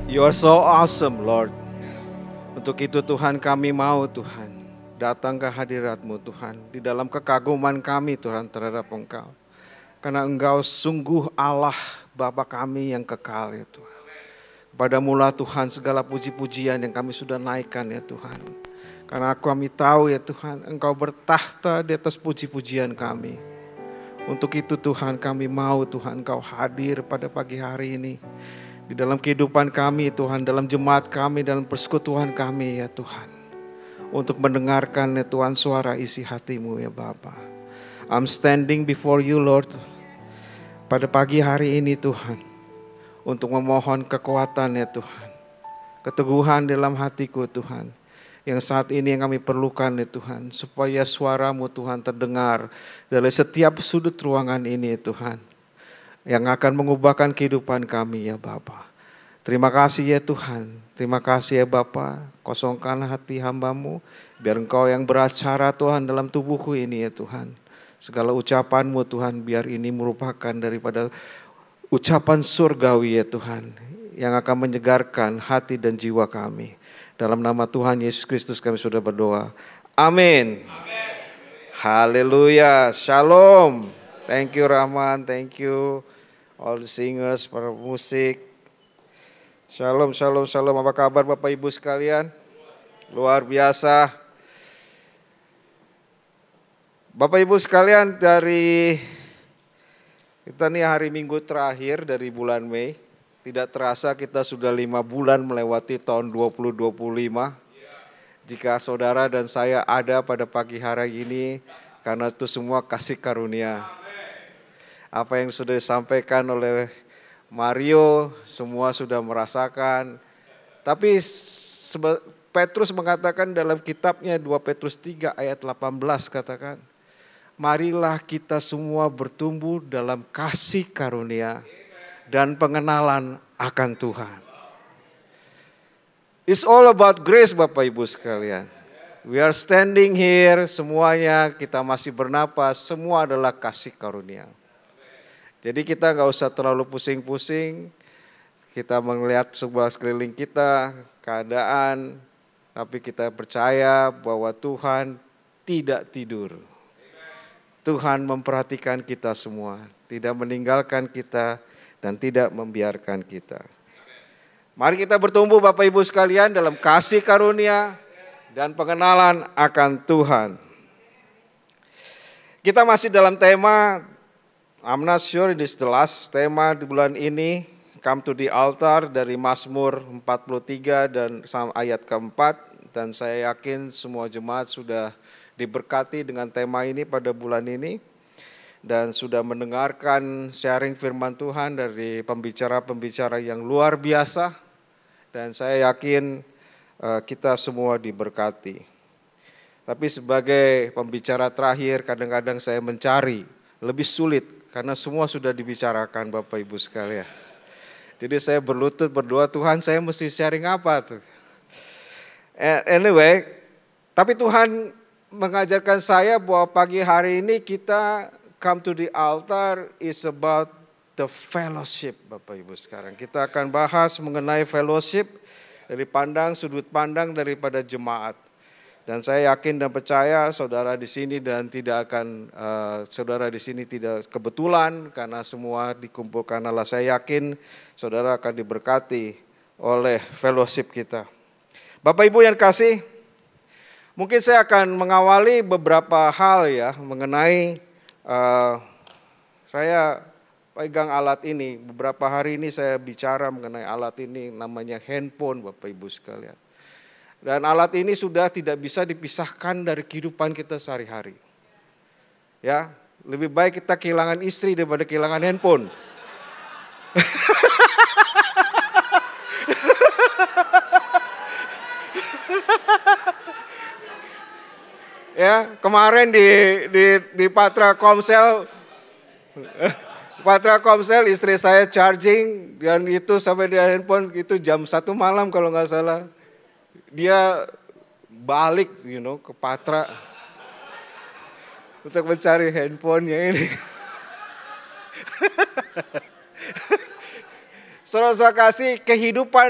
You are so awesome, Lord. Untuk itu Tuhan kami mau Tuhan datang ke hadirat-Mu Tuhan. Di dalam kekaguman kami Tuhan terhadap Engkau. Karena Engkau sungguh Allah Bapa kami yang kekal ya Tuhan. Padamu lah Tuhan segala puji-pujian yang kami sudah naikkan ya Tuhan. Karena kami tahu ya Tuhan Engkau bertahta di atas puji-pujian kami. Untuk itu Tuhan kami mau Tuhan Engkau hadir pada pagi hari ini. Di dalam kehidupan kami Tuhan, dalam jemaat kami, dalam persekutuan kami ya Tuhan. Untuk mendengarkan ya Tuhan suara isi hati-Mu ya Bapa. I'm standing before you Lord. Pada pagi hari ini Tuhan. Untuk memohon kekuatan ya Tuhan. Keteguhan dalam hatiku Tuhan. Yang saat ini yang kami perlukan ya Tuhan. Supaya suara-Mu Tuhan terdengar dari setiap sudut ruangan ini ya Tuhan. Yang akan mengubahkan kehidupan kami ya Bapa. Terima kasih ya Tuhan. Terima kasih ya Bapa. Kosongkan hati hamba-Mu. Biar Engkau yang beracara Tuhan dalam tubuhku ini ya Tuhan. Segala ucapan-Mu Tuhan biar ini merupakan daripada ucapan surgawi ya Tuhan. Yang akan menyegarkan hati dan jiwa kami. Dalam nama Tuhan Yesus Kristus kami sudah berdoa. Amin. Haleluya. Shalom. Thank you Rahman. Thank you. All the singers, para musik. Shalom, shalom, shalom. Apa kabar Bapak Ibu sekalian? Luar biasa. Bapak Ibu sekalian, dari kita nih hari Minggu terakhir dari bulan Mei. Tidak terasa kita sudah 5 bulan melewati tahun 2025. Jika saudara dan saya ada pada pagi hari ini, karena itu semua kasih karunia. Apa yang sudah disampaikan oleh Mario, semua sudah merasakan. Tapi Petrus mengatakan dalam kitabnya 2 Petrus 3 ayat 18 katakan, marilah kita semua bertumbuh dalam kasih karunia dan pengenalan akan Tuhan. It's all about grace Bapak Ibu sekalian. We are standing here, semuanya kita masih bernapas, semua adalah kasih karunia. Jadi kita gak usah terlalu pusing-pusing, kita melihat sebuah sekeliling kita, keadaan, tapi kita percaya bahwa Tuhan tidak tidur. Tuhan memperhatikan kita semua, tidak meninggalkan kita dan tidak membiarkan kita. Mari kita bertumbuh Bapak Ibu sekalian dalam kasih karunia dan pengenalan akan Tuhan. Kita masih dalam tema, I'm not sure this is the last tema di bulan ini, Come to the Altar dari Mazmur 43 dan ayat keempat. Dan saya yakin semua jemaat sudah diberkati dengan tema ini pada bulan ini. Dan sudah mendengarkan sharing firman Tuhan dari pembicara-pembicara yang luar biasa. Dan saya yakin kita semua diberkati. Tapi sebagai pembicara terakhir kadang-kadang saya mencari lebih sulit. Karena semua sudah dibicarakan Bapak Ibu sekalian. Jadi saya berlutut berdoa, Tuhan saya mesti sharing apa tuh. Anyway, tapi Tuhan mengajarkan saya bahwa pagi hari ini kita come to the altar is about the fellowship Bapak Ibu sekarang. Kita akan bahas mengenai fellowship dari sudut pandang daripada jemaat. Dan saya yakin dan percaya saudara di sini dan tidak akan saudara di sini tidak kebetulan karena semua dikumpulkan Allah. Saya yakin saudara akan diberkati oleh fellowship kita. Bapak Ibu yang kasih, mungkin saya akan mengawali beberapa hal ya mengenai saya pegang alat ini. Beberapa hari ini saya bicara mengenai alat ini namanya handphone Bapak Ibu sekalian. Dan alat ini sudah tidak bisa dipisahkan dari kehidupan kita sehari-hari. Ya, lebih baik kita kehilangan istri daripada kehilangan handphone. Ya, kemarin di Patra Komsel istri saya charging dan itu sampai di handphone itu jam 1 malam kalau nggak salah. Dia balik ke Patra untuk mencari handphonenya ini. Saudara kasih, kehidupan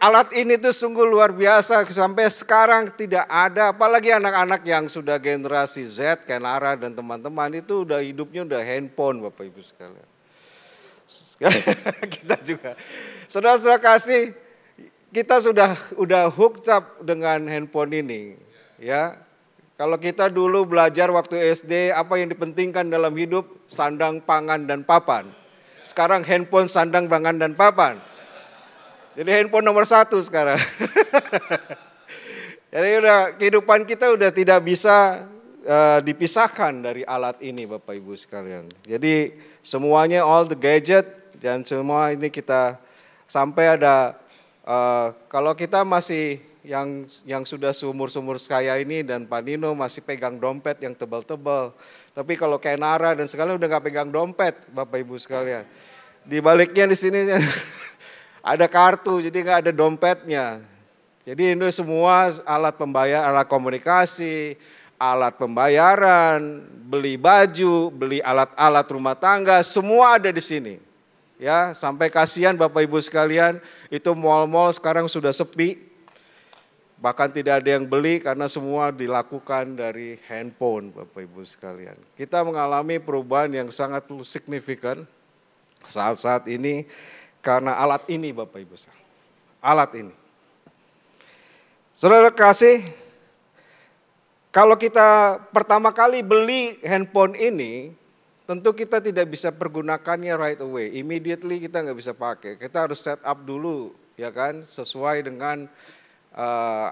alat ini tuh sungguh luar biasa. Sampai sekarang tidak ada, apalagi anak-anak yang sudah generasi Z, Kenara dan teman-teman itu udah hidupnya udah handphone Bapak Ibu sekalian. Kita juga. Saudara kasih, kita udah hooked up dengan handphone ini. Ya, kalau kita dulu belajar waktu SD, apa yang dipentingkan dalam hidup? Sandang, pangan, dan papan. Sekarang handphone, sandang, pangan, dan papan. Jadi handphone nomor 1 sekarang. Jadi kehidupan kita udah tidak bisa dipisahkan dari alat ini Bapak Ibu sekalian. Jadi semuanya all the gadget dan semua ini kita sampai ada kalau kita masih yang sudah seumur saya ini dan Pak Nino masih pegang dompet yang tebal-tebal. Tapi kalau Kenara dan sekalian udah nggak pegang dompet, Bapak Ibu sekalian. Di baliknya di sini ada kartu, jadi nggak ada dompetnya. Jadi ini semua alat pembayar, alat komunikasi, alat pembayaran, beli baju, beli alat-alat rumah tangga, semua ada di sini. Ya, sampai kasihan Bapak Ibu sekalian, itu mal-mal sekarang sudah sepi. Bahkan tidak ada yang beli karena semua dilakukan dari handphone Bapak Ibu sekalian. Kita mengalami perubahan yang sangat signifikan saat-saat ini karena alat ini Bapak Ibu sekalian. Alat ini. Saudara kasih, kalau kita pertama kali beli handphone ini, tentu kita tidak bisa pergunakannya right away. Immediately kita nggak bisa pakai. Kita harus set up dulu, ya kan, sesuai dengan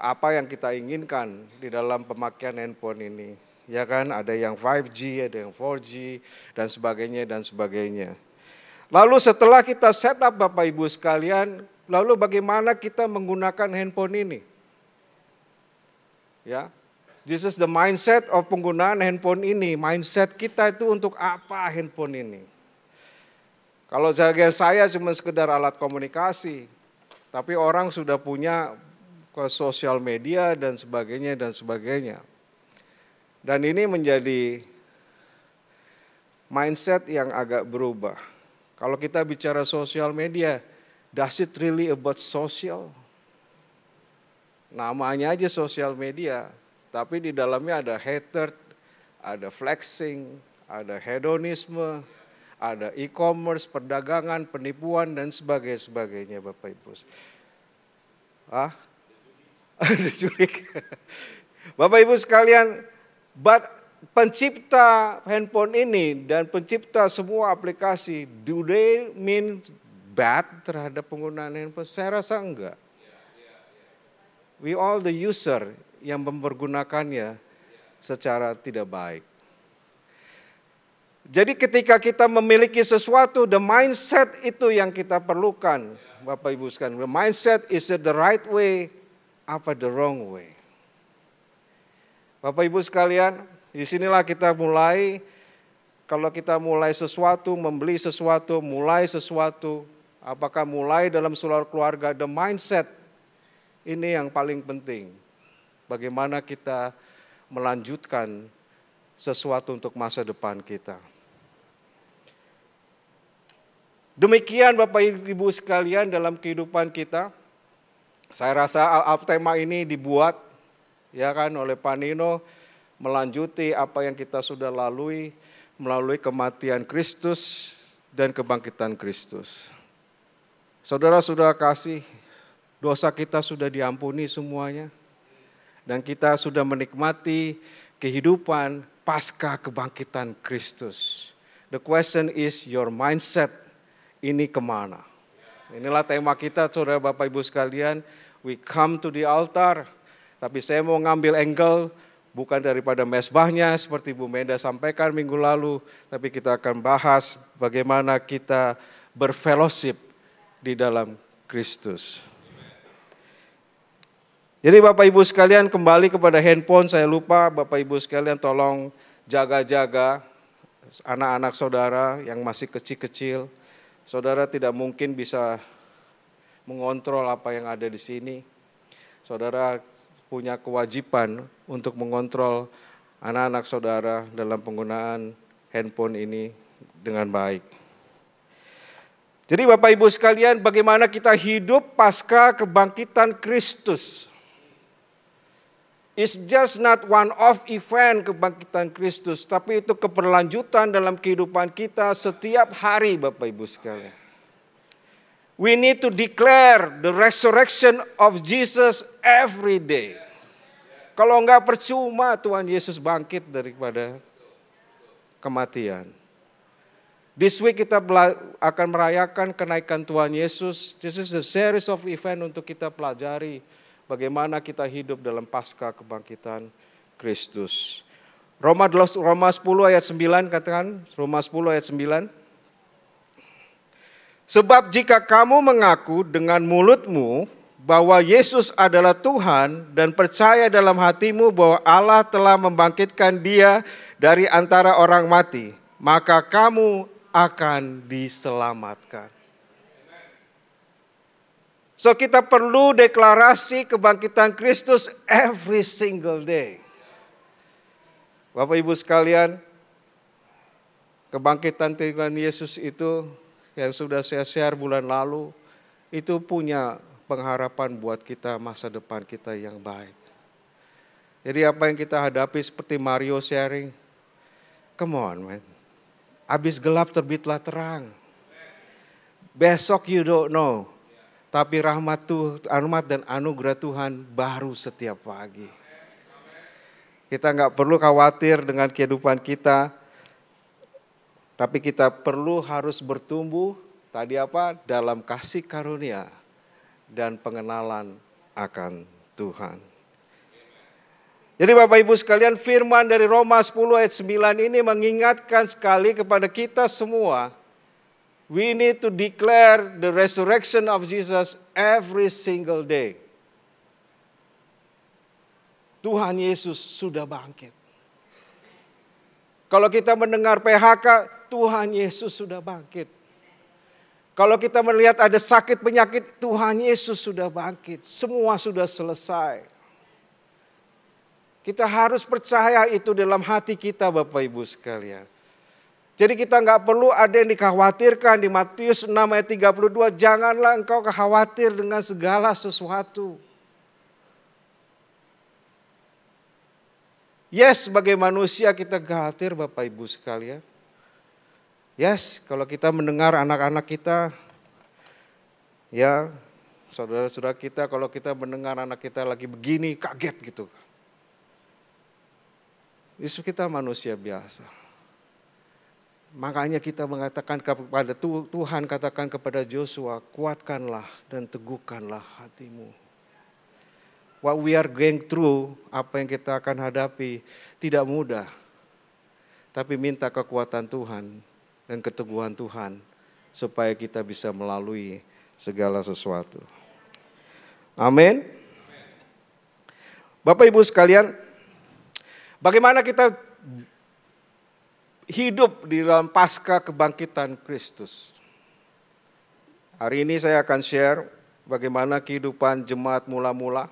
apa yang kita inginkan di dalam pemakaian handphone ini. Ya kan, ada yang 5G, ada yang 4G, dan sebagainya. Lalu setelah kita set up Bapak Ibu sekalian, lalu bagaimana kita menggunakan handphone ini? Ya, this is the mindset of penggunaan handphone ini. Mindset kita itu untuk apa handphone ini? Kalau saya cuma sekedar alat komunikasi, tapi orang sudah punya ke sosial media dan sebagainya. Dan ini menjadi mindset yang agak berubah. Kalau kita bicara sosial media, does it really about social? Namanya aja sosial media, tapi di dalamnya ada hatred, ada flexing, ada hedonisme, ada e-commerce, perdagangan, penipuan, dan sebagainya Bapak Ibu. Diculik. Bapak Ibu sekalian, pencipta handphone ini dan pencipta semua aplikasi, do they mean bad terhadap penggunaan handphone? Saya rasa enggak. We all the user yang mempergunakannya secara tidak baik. Jadi ketika kita memiliki sesuatu, the mindset itu yang kita perlukan, Bapak Ibu sekalian. The mindset is it the right way, apa the wrong way. Bapak Ibu sekalian, disinilah kita mulai, kalau kita mulai sesuatu, membeli sesuatu, mulai sesuatu, apakah mulai dalam keluarga, the mindset ini yang paling penting. Bagaimana kita melanjutkan sesuatu untuk masa depan kita. Demikian Bapak Ibu sekalian dalam kehidupan kita. Saya rasa tema ini dibuat ya kan oleh Pak Nino melanjuti apa yang kita sudah lalui melalui kematian Kristus dan kebangkitan Kristus. Saudara-saudara kasih, dosa kita sudah diampuni semuanya dan kita sudah menikmati kehidupan pasca kebangkitan Kristus. The question is your mindset ini kemana? Inilah tema kita saudara Bapak Ibu sekalian. We come to the altar. Tapi saya mau ngambil angle bukan daripada mesbahnya seperti Bu Menda sampaikan minggu lalu. Tapi kita akan bahas bagaimana kita berfellowship di dalam Kristus. Jadi Bapak Ibu sekalian kembali kepada handphone. Saya lupa Bapak Ibu sekalian tolong jaga-jaga anak-anak saudara yang masih kecil-kecil. Saudara tidak mungkin bisa mengontrol apa yang ada di sini. Saudara punya kewajiban untuk mengontrol anak-anak saudara dalam penggunaan handphone ini dengan baik. Jadi Bapak Ibu sekalian, bagaimana kita hidup pasca kebangkitan Kristus. It's just not one-off event kebangkitan Kristus, tapi itu keberlanjutan dalam kehidupan kita setiap hari Bapak Ibu sekalian. We need to declare the resurrection of Jesus every day. Kalau enggak percuma Tuhan Yesus bangkit daripada kematian. This week kita akan merayakan kenaikan Tuhan Yesus. This is a series of event untuk kita pelajari bagaimana kita hidup dalam pasca kebangkitan Kristus. Roma 10 ayat 9 katakan, Roma 10 ayat 9. Sebab jika kamu mengaku dengan mulutmu bahwa Yesus adalah Tuhan dan percaya dalam hatimu bahwa Allah telah membangkitkan Dia dari antara orang mati, maka kamu akan diselamatkan. So kita perlu deklarasi kebangkitan Kristus every single day. Bapak Ibu sekalian, kebangkitan Tuhan Yesus itu yang sudah saya share bulan lalu, itu punya pengharapan buat kita masa depan kita yang baik. Jadi apa yang kita hadapi seperti Mario sharing, come on man. Habis gelap terbitlah terang. Besok you don't know. Tapi rahmat dan anugerah Tuhan baru setiap pagi. Kita nggak perlu khawatir dengan kehidupan kita. Tapi kita perlu harus bertumbuh. Tadi apa? Dalam kasih karunia dan pengenalan akan Tuhan. Jadi Bapak Ibu sekalian, firman dari Roma 10 ayat 9 ini mengingatkan sekali kepada kita semua. We need to declare the resurrection of Jesus every single day. Tuhan Yesus sudah bangkit. Kalau kita mendengar PHK, Tuhan Yesus sudah bangkit. Kalau kita melihat ada sakit penyakit, Tuhan Yesus sudah bangkit. Semua sudah selesai. Kita harus percaya itu dalam hati kita Bapak Ibu sekalian. Jadi kita nggak perlu ada yang dikhawatirkan di Matius 6 ayat 32. Janganlah engkau khawatir dengan segala sesuatu. Yes, sebagai manusia kita khawatir Bapak Ibu sekalian. Yes, kalau kita mendengar anak-anak kita, ya saudara-saudara kita, kalau kita mendengar anak kita lagi begini, kaget gitu. Itu kita manusia biasa. Makanya kita mengatakan kepada Tuhan, katakan kepada Joshua, kuatkanlah dan teguhkanlah hatimu. What we are going through, apa yang kita akan hadapi, tidak mudah. Tapi minta kekuatan Tuhan dan keteguhan Tuhan, supaya kita bisa melalui segala sesuatu. Amin. Bapak Ibu sekalian, bagaimana kita hidup di dalam pasca kebangkitan Kristus? Hari ini saya akan share bagaimana kehidupan jemaat mula-mula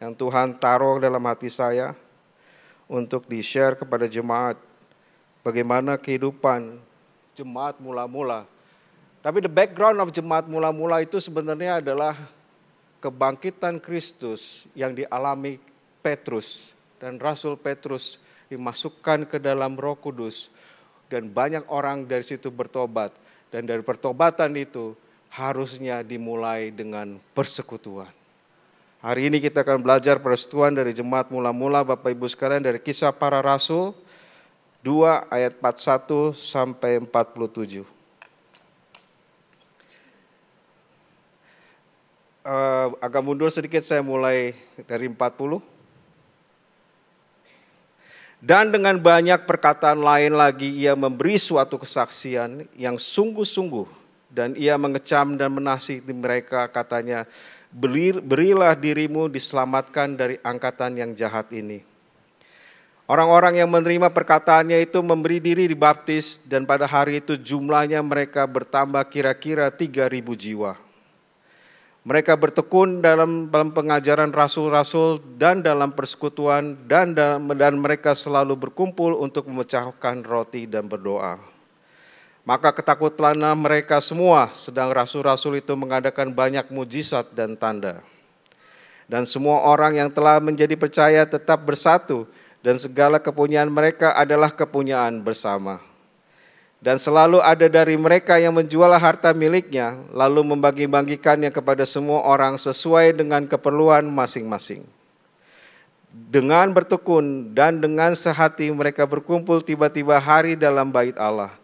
yang Tuhan taruh dalam hati saya untuk di-share kepada jemaat. Bagaimana kehidupan jemaat mula-mula. Tapi the background of jemaat mula-mula itu sebenarnya adalah kebangkitan Kristus yang dialami Petrus. Dan Rasul Petrus dimasukkan ke dalam Roh Kudus dan banyak orang dari situ bertobat. Dan dari pertobatan itu harusnya dimulai dengan persekutuan. Hari ini kita akan belajar persekutuan dari jemaat mula-mula Bapak Ibu sekalian dari Kisah Para Rasul 2 ayat 41 sampai 47. Agak mundur sedikit, saya mulai dari 40. Dan dengan banyak perkataan lain lagi ia memberi suatu kesaksian yang sungguh-sungguh. Dan ia mengecam dan menasihati mereka, katanya, berilah dirimu diselamatkan dari angkatan yang jahat ini. Orang-orang yang menerima perkataannya itu memberi diri dibaptis, dan pada hari itu jumlahnya mereka bertambah kira-kira 3.000 jiwa. Mereka bertekun dalam pengajaran rasul-rasul dan dalam persekutuan dan mereka selalu berkumpul untuk memecahkan roti dan berdoa. Maka ketakutanlah mereka semua, sedang rasul-rasul itu mengadakan banyak mujizat dan tanda. Dan semua orang yang telah menjadi percaya tetap bersatu, dan segala kepunyaan mereka adalah kepunyaan bersama. Dan selalu ada dari mereka yang menjual harta miliknya, lalu membagi-bagikannya kepada semua orang sesuai dengan keperluan masing-masing. Dengan bertekun dan dengan sehati mereka berkumpul tiba-tiba hari dalam bait Allah.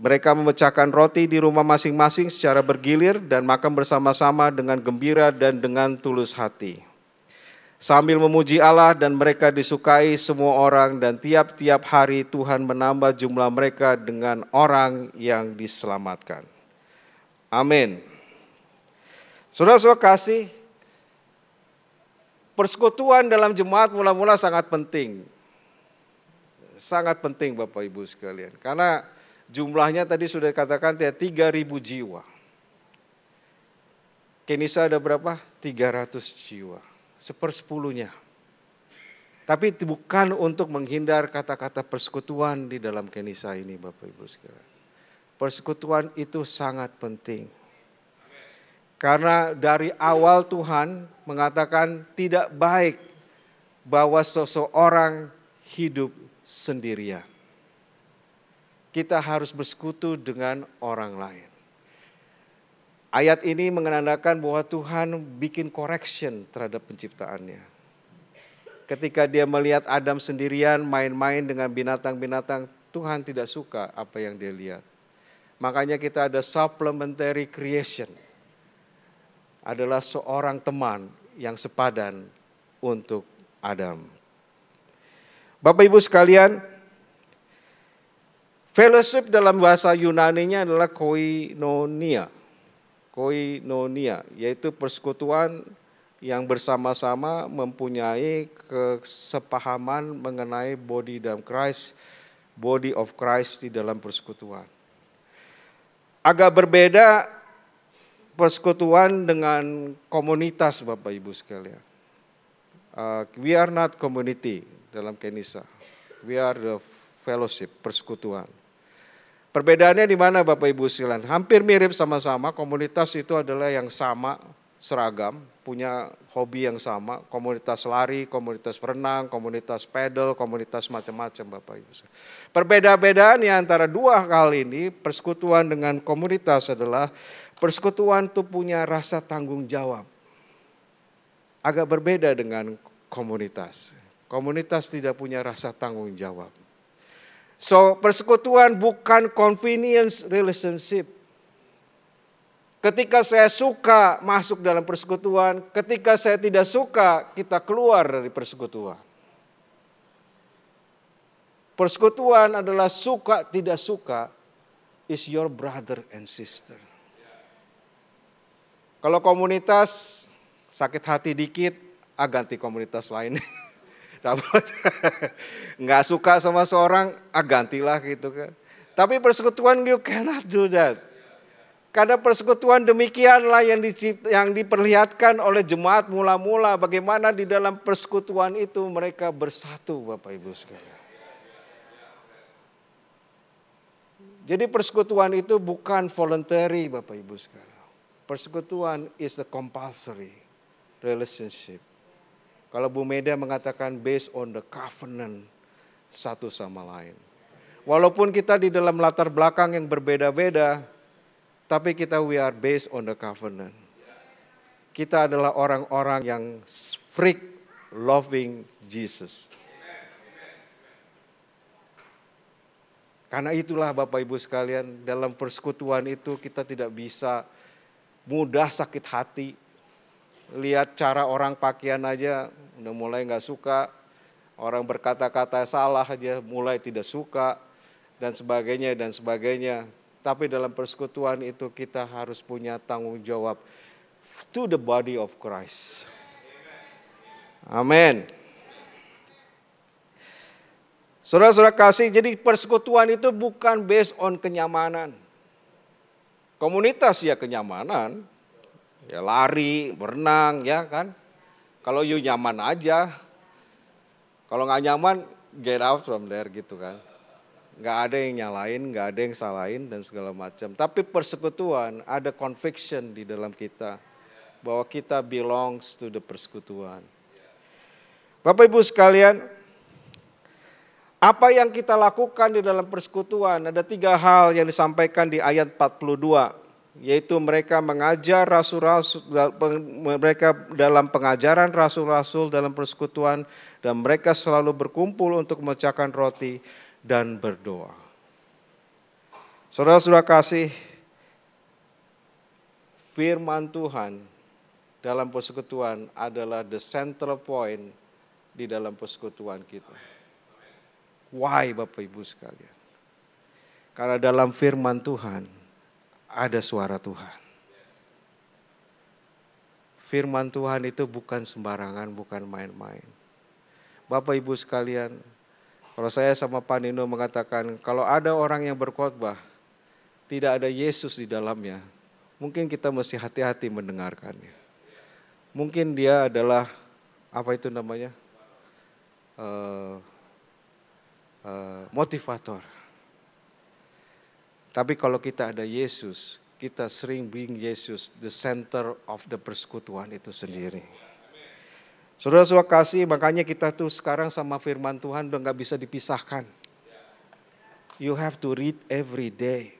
Mereka memecahkan roti di rumah masing-masing secara bergilir dan makan bersama-sama dengan gembira dan dengan tulus hati. Sambil memuji Allah dan mereka disukai semua orang dan tiap-tiap hari Tuhan menambah jumlah mereka dengan orang yang diselamatkan. Amin. Saudara-saudara kasih, persekutuan dalam jemaat mula-mula sangat penting. Sangat penting Bapak Ibu sekalian. Karena jumlahnya tadi sudah dikatakan 3.000 jiwa. Kenisa ada berapa? 300 jiwa. 1/10-nya. Tapi bukan untuk menghindar kata-kata persekutuan di dalam Kenisa ini Bapak Ibu sekalian. Persekutuan itu sangat penting. Karena dari awal Tuhan mengatakan tidak baik bahwa seseorang hidup sendirian. Kita harus bersekutu dengan orang lain. Ayat ini menandakan bahwa Tuhan bikin correction terhadap penciptaannya. Ketika dia melihat Adam sendirian main-main dengan binatang-binatang, Tuhan tidak suka apa yang dia lihat. Makanya kita ada supplementary creation. Adalah seorang teman yang sepadan untuk Adam. Bapak Ibu sekalian, fellowship dalam bahasa Yunaninya adalah koinonia. Koinonia, yaitu persekutuan yang bersama-sama mempunyai kesepahaman mengenai body of Christ di dalam persekutuan. Agak berbeda persekutuan dengan komunitas Bapak Ibu sekalian. We are not community dalam Kenisa. We are the fellowship, persekutuan. Perbedaannya di mana Bapak Ibu sekalian? Hampir mirip sama-sama, komunitas itu adalah yang sama, seragam, punya hobi yang sama, komunitas lari, komunitas berenang, komunitas pedal, komunitas macam-macam Bapak Ibu sekalian. Perbedaan-perbedaan antara dua hal ini, persekutuan dengan komunitas adalah persekutuan itu punya rasa tanggung jawab. Agak berbeda dengan komunitas. Komunitas tidak punya rasa tanggung jawab. So, persekutuan bukan convenience relationship. Ketika saya suka masuk dalam persekutuan, ketika saya tidak suka, kita keluar dari persekutuan. Persekutuan adalah suka tidak suka is your brother and sister. Kalau komunitas sakit hati dikit, ganti komunitas lain. Nggak suka sama seorang, gantilah gitu kan. Tapi persekutuan you cannot do that. Karena persekutuan demikianlah yang diperlihatkan oleh jemaat mula-mula. Bagaimana di dalam persekutuan itu mereka bersatu Bapak Ibu sekalian. Jadi persekutuan itu bukan voluntary Bapak Ibu sekalian. Persekutuan is a compulsory relationship. Kalau Bu Meda mengatakan based on the covenant satu sama lain. Walaupun kita di dalam latar belakang yang berbeda-beda, tapi we are based on the covenant. Kita adalah orang-orang yang freak loving Jesus. Karena itulah Bapak Ibu sekalian, dalam persekutuan itu kita tidak bisa mudah sakit hati. Lihat cara orang pakaian aja udah mulai gak suka. Orang berkata-kata salah aja mulai tidak suka. Dan sebagainya dan sebagainya. Tapi dalam persekutuan itu kita harus punya tanggung jawab to the body of Christ. Amin. Saudara-saudara kasih, jadi persekutuan itu bukan based on kenyamanan. Komunitas ya kenyamanan. Ya lari, berenang ya kan. Kalau you nyaman aja. Kalau gak nyaman, get out from there gitu kan. Nggak ada yang nyalain, nggak ada yang salahin dan segala macam. Tapi persekutuan ada conviction di dalam kita bahwa kita belongs to the persekutuan. Bapak Ibu sekalian, apa yang kita lakukan di dalam persekutuan? Ada 3 hal yang disampaikan di ayat 42, yaitu mereka mengajar rasul-rasul, mereka dalam pengajaran rasul-rasul dalam persekutuan, dan mereka selalu berkumpul untuk memecahkan roti dan berdoa. Saudara-saudara kasih, firman Tuhan dalam persekutuan adalah the central point di dalam persekutuan kita. Why Bapak Ibu sekalian? Karena dalam firman Tuhan ada suara Tuhan. Firman Tuhan itu bukan sembarangan, bukan main-main. Bapak Ibu sekalian, kalau saya sama Pak Nino mengatakan kalau ada orang yang berkhotbah tidak ada Yesus di dalamnya, mungkin kita mesti hati-hati mendengarkannya. Mungkin dia adalah apa itu namanya? Motivator. Tapi kalau kita ada Yesus, kita sering bring Yesus the center of the persekutuan itu sendiri. Saudara-saudara kasih, makanya kita tuh sekarang sama firman Tuhan udah gak bisa dipisahkan. You have to read every day.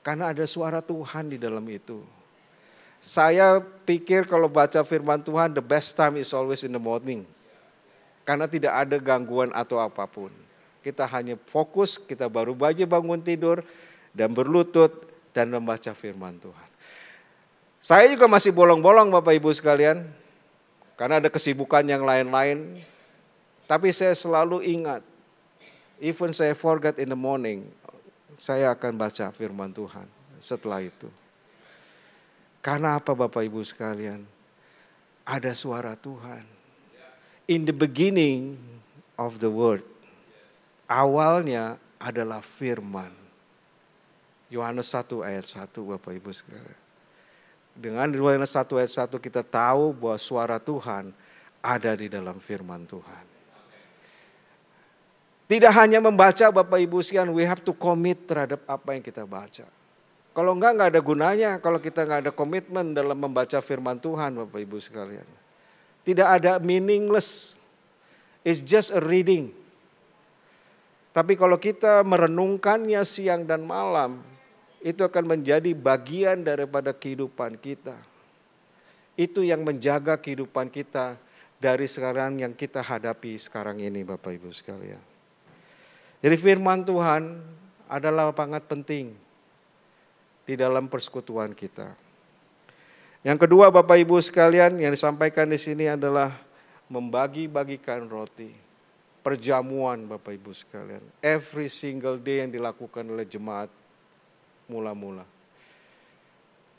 Karena ada suara Tuhan di dalam itu. Saya pikir kalau baca firman Tuhan, the best time is always in the morning. Karena tidak ada gangguan atau apapun. Kita hanya fokus, kita baru aja bangun tidur dan berlutut dan membaca firman Tuhan. Saya juga masih bolong-bolong Bapak Ibu sekalian. Karena ada kesibukan yang lain-lain. Tapi saya selalu ingat, even saya forget in the morning, saya akan baca firman Tuhan setelah itu. Karena apa Bapak Ibu sekalian? Ada suara Tuhan. In the beginning of the word, awalnya adalah firman. Yohanes 1 ayat 1 Bapak Ibu sekalian. Dengan Yohanes 1 ayat 1 kita tahu bahwa suara Tuhan ada di dalam firman Tuhan. Tidak hanya membaca Bapak Ibu sekalian, we have to commit terhadap apa yang kita baca. Kalau enggak ada gunanya kalau kita enggak ada komitmen dalam membaca firman Tuhan Bapak Ibu sekalian. Tidak ada meaningless. It's just a reading. Tapi kalau kita merenungkannya siang dan malam, itu akan menjadi bagian daripada kehidupan kita. Itu yang menjaga kehidupan kita dari sekarang yang kita hadapi sekarang ini Bapak Ibu sekalian. Jadi firman Tuhan adalah sangat penting di dalam persekutuan kita. Yang kedua Bapak Ibu sekalian yang disampaikan di sini adalah membagi-bagikan roti. Perjamuan Bapak Ibu sekalian. Every single day yang dilakukan oleh jemaat mula-mula.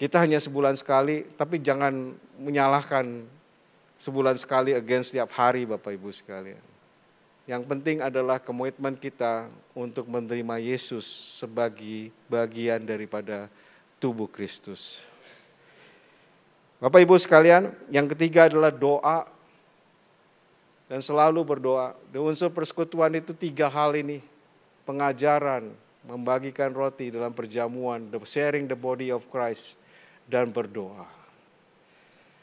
Kita hanya sebulan sekali, tapi jangan menyalahkan sebulan sekali against setiap hari Bapak Ibu sekalian. Yang penting adalah komitmen kita untuk menerima Yesus sebagai bagian daripada tubuh Kristus. Bapak Ibu sekalian, yang ketiga adalah doa dan selalu berdoa. Di unsur persekutuan itu 3 hal ini, pengajaran, membagikan roti dalam perjamuan, sharing the body of Christ, dan berdoa.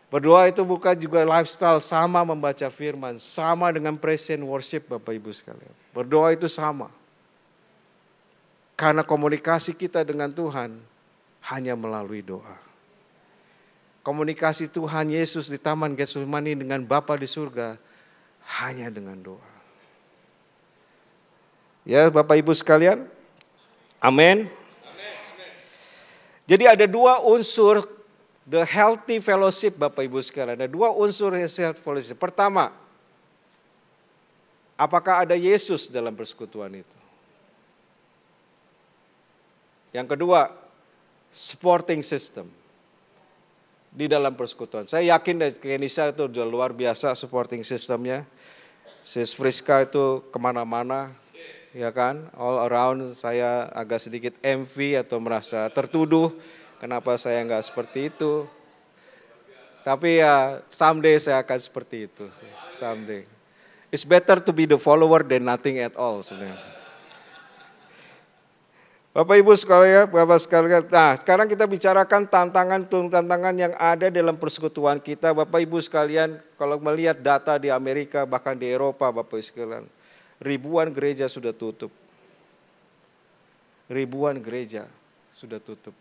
Berdoa itu bukan juga lifestyle, sama membaca firman, sama dengan praise and worship Bapak Ibu sekalian. Berdoa itu sama. Karena komunikasi kita dengan Tuhan hanya melalui doa. Komunikasi Tuhan Yesus di Taman Getsemani dengan Bapa di surga hanya dengan doa. Ya Bapak Ibu sekalian, amin. Jadi ada 2 unsur the healthy fellowship Bapak Ibu sekalian. Ada 2 unsur healthy fellowship. Pertama, apakah ada Yesus dalam persekutuan itu? Yang kedua, supporting system di dalam persekutuan. Saya yakin Kenisa itu udah luar biasa supporting systemnya. Sis Friska itu kemana-mana, ya kan, all around. Saya agak sedikit envy atau merasa tertuduh, kenapa saya nggak seperti itu. Tapi ya someday saya akan seperti itu, someday. It's better to be the follower than nothing at all sebenarnya. Bapak Ibu sekalian, Bapak sekalian. Nah, sekarang kita bicarakan tantangan yang ada dalam persekutuan kita. Bapak Ibu sekalian, kalau melihat data di Amerika bahkan di Eropa, Bapak Ibu sekalian, ribuan gereja sudah tutup. Ribuan gereja sudah tutup.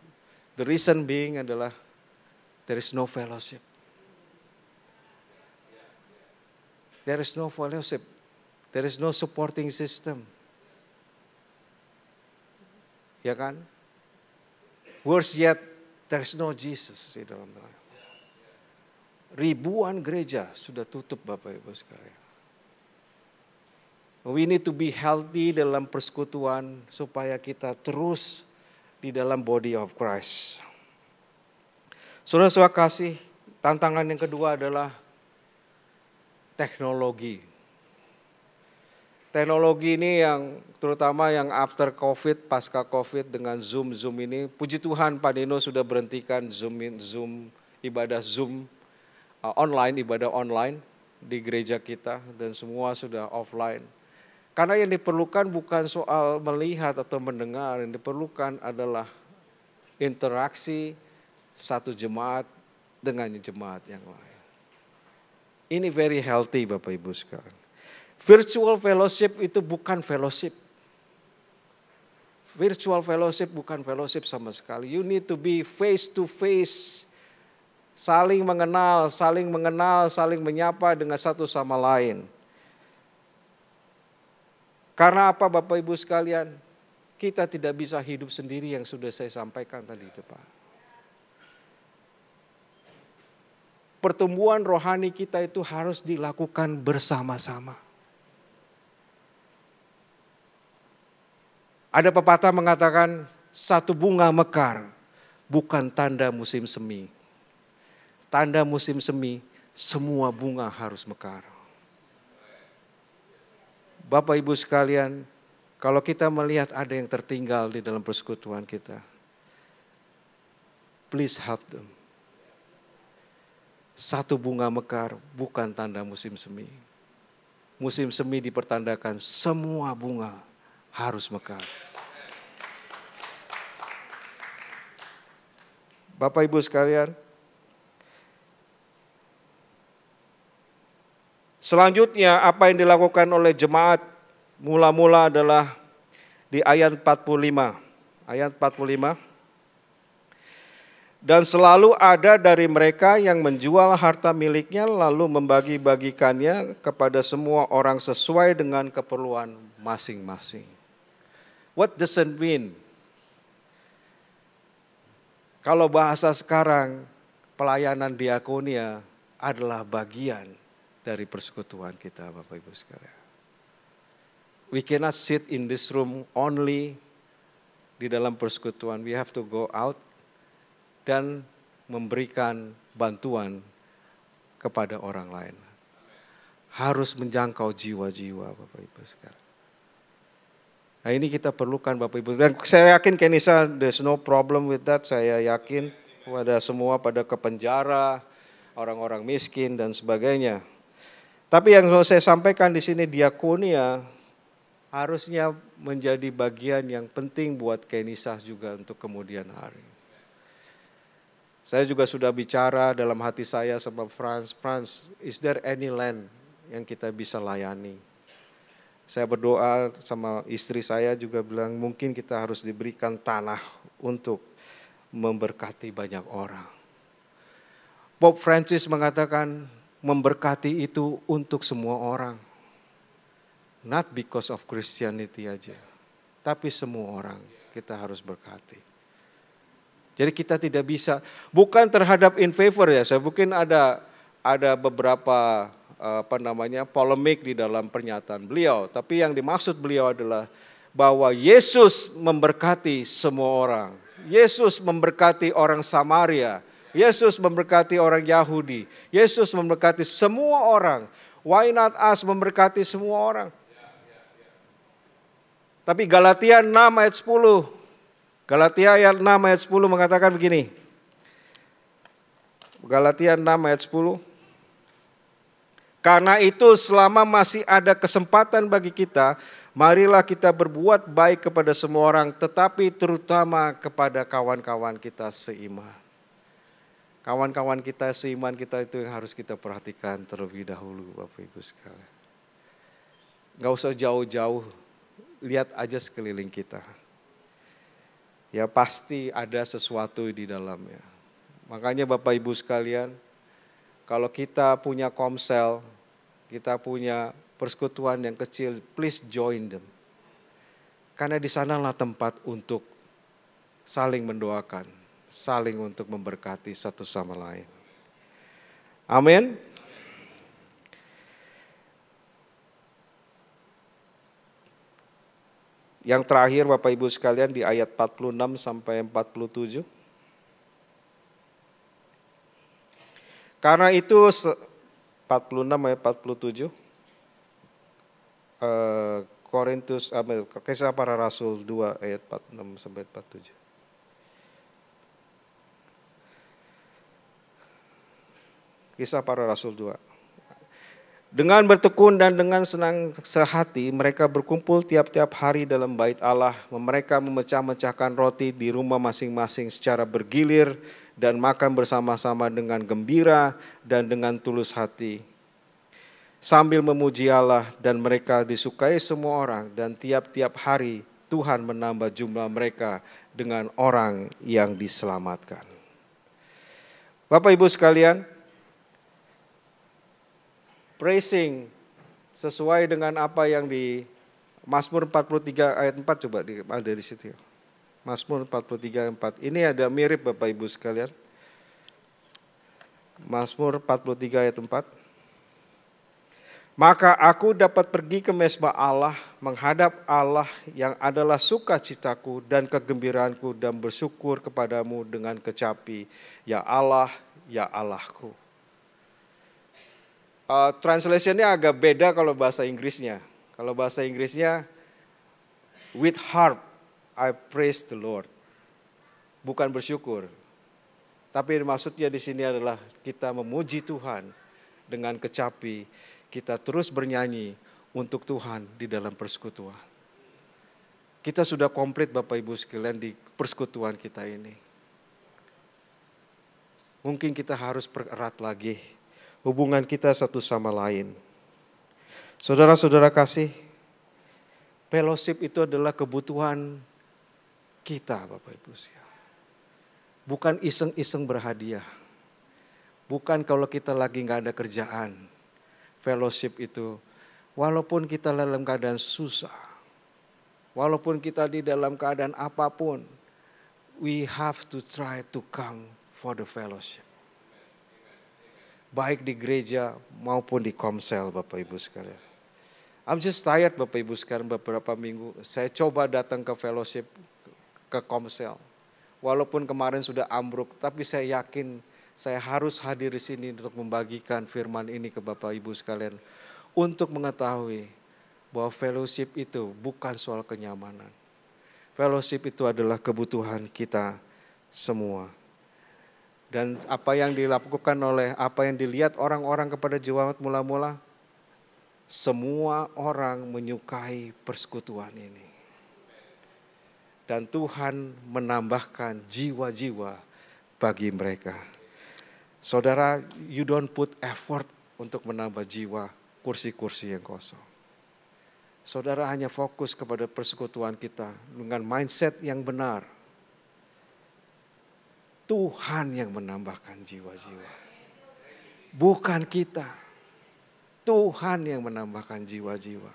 The reason being adalah there is no fellowship. There is no fellowship. There is no supporting system. Ya kan? Worse yet, there is no Jesus di dalam dalam. Ribuan gereja sudah tutup Bapak Ibu sekalian. We need to be healthy dalam persekutuan supaya kita terus di dalam body of Christ. Saudara-saudara kasih, tantangan yang kedua adalah teknologi. Teknologi ini yang terutama yang after COVID, pasca COVID dengan Zoom ini. Puji Tuhan Pak Nino sudah berhentikan ibadah Zoom ibadah online di gereja kita dan semua sudah offline. Karena yang diperlukan bukan soal melihat atau mendengar, yang diperlukan adalah interaksi satu jemaat dengan jemaat yang lain. Ini very healthy Bapak Ibu sekalian. Virtual fellowship itu bukan fellowship. Virtual fellowship bukan fellowship sama sekali. You need to be face to face. Saling mengenal, saling menyapa dengan satu sama lain. Karena apa Bapak Ibu sekalian? Kita tidak bisa hidup sendiri yang sudah saya sampaikan tadi depan. Pertumbuhan rohani kita itu harus dilakukan bersama-sama. Ada pepatah mengatakan satu bunga mekar bukan tanda musim semi. Tanda musim semi semua bunga harus mekar. Bapak Ibu sekalian, kalau kita melihat ada yang tertinggal di dalam persekutuan kita, please help them. Satu bunga mekar bukan tanda musim semi. Musim semi dipertandakan semua bunga harus mekar. Bapak Ibu sekalian, selanjutnya apa yang dilakukan oleh jemaat mula-mula adalah di ayat 45. Ayat 45. Dan selalu ada dari mereka yang menjual harta miliknya lalu membagi-bagikannya kepada semua orang sesuai dengan keperluan masing-masing. What does it mean? Kalau bahasa sekarang, pelayanan diakonia adalah bagian dari persekutuan kita Bapak Ibu sekalian. We cannot sit in this room only di dalam persekutuan. We have to go out dan memberikan bantuan kepada orang lain. Harus menjangkau jiwa-jiwa Bapak Ibu sekalian. Nah ini kita perlukan Bapak Ibu. Dan saya yakin Kenisa, there's no problem with that. Saya yakin pada semua, pada ke penjara, orang-orang miskin dan sebagainya. Tapi yang saya sampaikan di sini diakonia harusnya menjadi bagian yang penting buat Kenisa juga untuk kemudian hari. Saya juga sudah bicara dalam hati saya sama Franz, is there any land yang kita bisa layani? Saya berdoa sama istri saya juga bilang mungkin kita harus diberikan tanah untuk memberkati banyak orang. Pope Francis mengatakan memberkati itu untuk semua orang. Not because of Christianity aja, tapi semua orang kita harus berkati. Jadi kita tidak bisa, bukan terhadap in favor ya, saya mungkin ada beberapa polemik di dalam pernyataan beliau. Tapi yang dimaksud beliau adalah bahwa Yesus memberkati semua orang. Yesus memberkati orang Samaria. Yesus memberkati orang Yahudi. Yesus memberkati semua orang. Why not us memberkati semua orang? Tapi Galatia 6 ayat 10. Galatia ayat 6 ayat 10 mengatakan begini. Galatia 6 ayat 10. Karena itu selama masih ada kesempatan bagi kita, marilah kita berbuat baik kepada semua orang, tetapi terutama kepada kawan-kawan kita seiman. Kawan-kawan kita seiman kita itu yang harus kita perhatikan terlebih dahulu, Bapak Ibu sekalian. Gak usah jauh-jauh, lihat aja sekeliling kita. Ya pasti ada sesuatu di dalamnya. Makanya Bapak Ibu sekalian, kalau kita punya komsel, kita punya persekutuan yang kecil, please join them. Karena di sanalah tempat untuk saling mendoakan, saling untuk memberkati satu sama lain. Amin. Yang terakhir Bapak Ibu sekalian di ayat 46 sampai 47. Karena itu 46 ayat 47. Korintus Kisah Para Rasul 2 ayat 46 sampai 47. Kisah Para Rasul 2. Dengan bertekun dan dengan senang sehati mereka berkumpul tiap-tiap hari dalam bait Allah. Mereka memecah-mecahkan roti di rumah masing-masing secara bergilir dan makan bersama-sama dengan gembira dan dengan tulus hati. Sambil memuji Allah, dan mereka disukai semua orang, dan tiap-tiap hari Tuhan menambah jumlah mereka dengan orang yang diselamatkan. Bapak Ibu sekalian, praising sesuai dengan apa yang di Mazmur 43 ayat 4, coba ada di situ. Mazmur 43 ayat 4. Ini ada mirip Bapak Ibu sekalian. Mazmur 43 ayat 4. Maka aku dapat pergi ke mezbah Allah, menghadap Allah yang adalah sukacitaku dan kegembiraanku, dan bersyukur kepadamu dengan kecapi, ya Allah, ya Allahku. Translationnya agak beda kalau bahasa Inggrisnya. Kalau bahasa Inggrisnya, with harp I praise the Lord. Bukan bersyukur. Tapi maksudnya di sini adalah kita memuji Tuhan dengan kecapi. Kita terus bernyanyi untuk Tuhan di dalam persekutuan. Kita sudah komplit Bapak Ibu sekalian di persekutuan kita ini. Mungkin kita harus pererat lagi hubungan kita satu sama lain. Saudara-saudara kasih, fellowship itu adalah kebutuhan kita Bapak Ibu sekalian. Bukan iseng-iseng berhadiah. Bukan kalau kita lagi gak ada kerjaan. Fellowship itu, walaupun kita dalam keadaan susah, walaupun kita di dalam keadaan apapun, we have to try to come for the fellowship. Baik di gereja maupun di komsel Bapak Ibu sekalian. I'm just tired Bapak Ibu sekalian, beberapa minggu saya coba datang ke fellowship, ke komsel. Walaupun kemarin sudah ambruk, tapi saya yakin saya harus hadir di sini untuk membagikan firman ini ke Bapak Ibu sekalian. Untuk mengetahui bahwa fellowship itu bukan soal kenyamanan. Fellowship itu adalah kebutuhan kita semua. Dan apa yang dilakukan oleh, apa yang dilihat orang-orang kepada jemaat mula-mula, semua orang menyukai persekutuan ini. Dan Tuhan menambahkan jiwa-jiwa bagi mereka. Saudara, you don't put effort untuk menambah jiwa kursi-kursi yang kosong. Saudara hanya fokus kepada persekutuan kita dengan mindset yang benar. Tuhan yang menambahkan jiwa-jiwa. Bukan kita. Tuhan yang menambahkan jiwa-jiwa.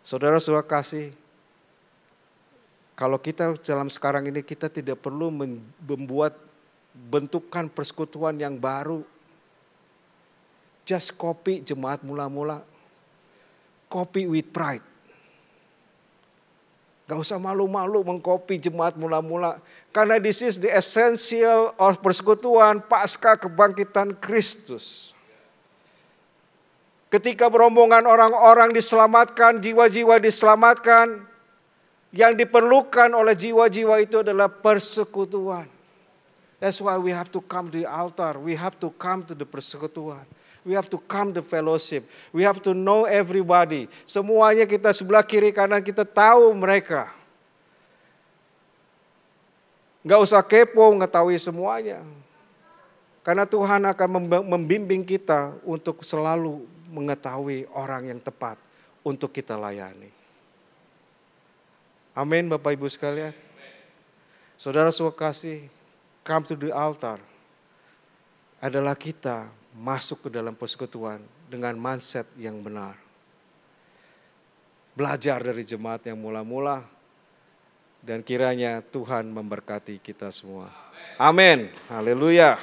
Saudara-saudara kasih, kalau kita dalam sekarang ini kita tidak perlu membuat bentukan persekutuan yang baru. Just copy jemaat mula-mula. Copy with pride. Gak usah malu-malu mengcopy jemaat mula-mula. Karena this is the essential of persekutuan pasca kebangkitan Kristus. Ketika berombongan orang-orang diselamatkan, jiwa-jiwa diselamatkan, yang diperlukan oleh jiwa-jiwa itu adalah persekutuan. That's why we have to come to the altar. We have to come to the persekutuan. We have to come to fellowship. We have to know everybody. Semuanya kita sebelah kiri kanan kita tahu mereka. Gak usah kepo mengetahui semuanya. Karena Tuhan akan membimbing kita untuk selalu mengetahui orang yang tepat untuk kita layani. Amin Bapak Ibu sekalian. Saudara sekasih, come to the altar adalah kita masuk ke dalam persekutuan dengan mindset yang benar. Belajar dari jemaat yang mula-mula dan kiranya Tuhan memberkati kita semua. Amin. Haleluya.